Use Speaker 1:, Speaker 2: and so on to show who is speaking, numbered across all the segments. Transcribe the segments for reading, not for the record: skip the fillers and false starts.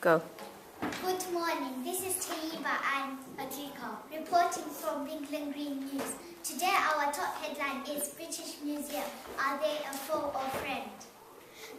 Speaker 1: Go.
Speaker 2: Good morning, this is Taiba and Atika, reporting from Bigland Green News. Today our top headline is British Museum, are they a foe or friend?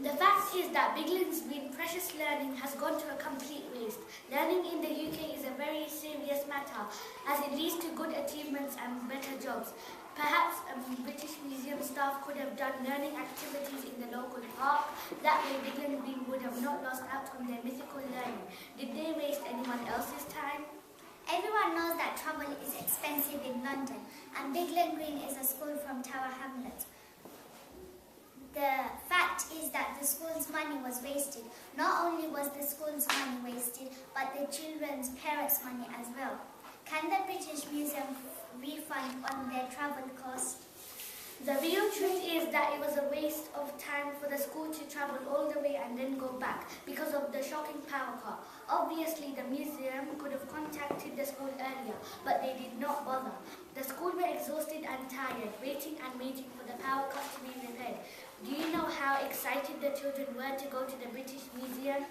Speaker 3: The fact is that Bigland's Green precious learning has gone to a complete waste. Learning in the UK is a very serious matter as it leads to good achievements and better jobs. Perhaps British Museum staff could have done learning activities in the local park. That way Bigland Green would have not lost out on their mythical learning. Did they waste anyone else's time?
Speaker 2: Everyone knows that travel is expensive in London and Bigland Green is a school from Tower Hamlets. The fact is that the school's money was wasted. Not only was the school's money wasted, but the children's parents' money as well. Can the British Museum refund on their travel costs?
Speaker 3: The real truth is that it was a waste of time for the school to travel all the way and then go back because of the shocking power cut. Obviously, the museum could have contacted the school earlier, but they did not bother. The school were exhausted and tired, waiting and waiting for the power cut to be repaired. Do you know how excited the children were to go to the British Museum?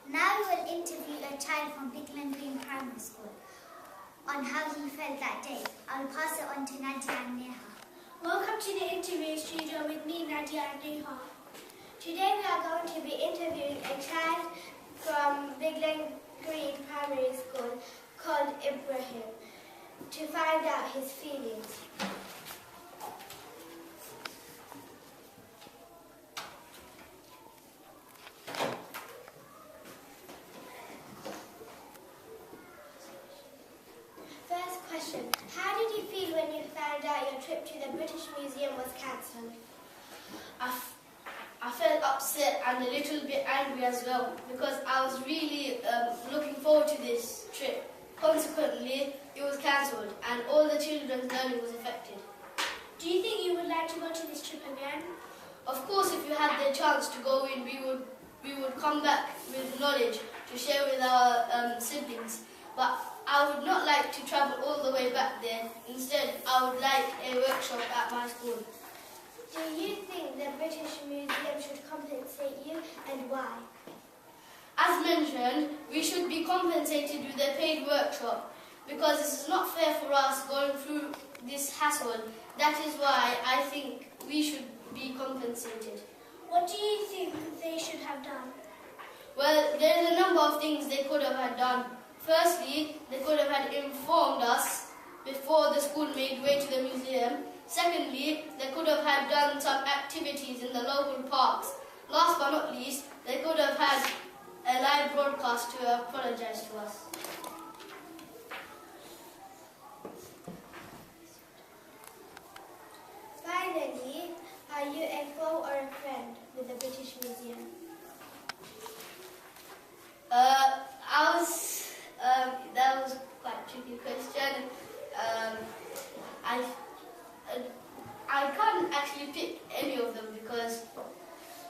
Speaker 2: Now we will interview a child from Bigland Green Primary School on how he felt that day. I will pass it on to Nadia and Neha.
Speaker 4: Welcome to the interview studio with me, Nadia and Neha. Today we are going to be interviewing a child from Bigland Green Primary School called Ibrahim to find out his feelings. First question, how did you feel when you found out your trip to the British Museum was cancelled?
Speaker 5: I felt upset and a little bit angry as well because I was really looking forward to this trip. Consequently, it was cancelled and all the children's learning was affected.
Speaker 4: Do you think you would like to go to this trip again?
Speaker 5: Of course, if you had the chance to go in, we would come back with knowledge to share with our siblings. But I would not like to travel all the way back there. Instead, I would like a workshop at my school.
Speaker 4: Do you think the British Museum should compensate you and why?
Speaker 5: As mentioned, we should be compensated with a paid workshop because this is not fair for us going through this hassle. That is why I think we should be compensated.
Speaker 4: What do you think they should have done?
Speaker 5: Well, there's a number of things they could have had done. Firstly, they could have had informed us before the school made way to the museum. Secondly, they could have had done some activities in the local parks. Last but not least, they could have had a live broadcast to apologise to us.
Speaker 4: Finally, are you a foe or a friend with the British Museum?
Speaker 5: That was quite a tricky question. I can't actually pick any of them because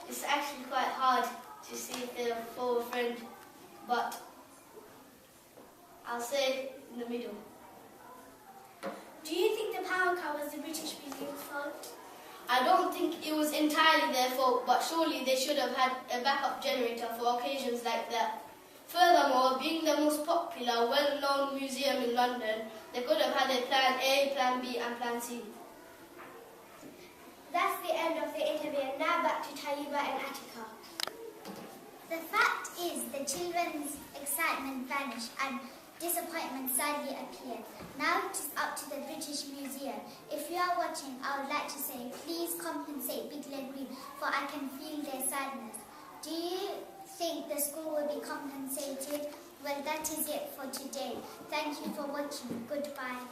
Speaker 5: it's actually quite hard to see if they're a foe or friend, but I'll say in the middle.
Speaker 4: Do you think the power cut was the British Museum's fault?
Speaker 5: I don't think it was entirely their fault, but surely they should have had a backup generator for occasions like that. Furthermore, being the most popular, well-known museum in London, they could have had a plan A, plan B and plan C.
Speaker 4: That's the end of the interview. Now back to Taiba and Atika.
Speaker 2: The fact is the children's excitement vanished and disappointment sadly appeared. Now it is up to the British Museum. If you are watching, I would like to say please compensate Bigland Green for I can feel their sadness. Do you think the school will be compensated? Well, that is it for today. Thank you for watching. Goodbye.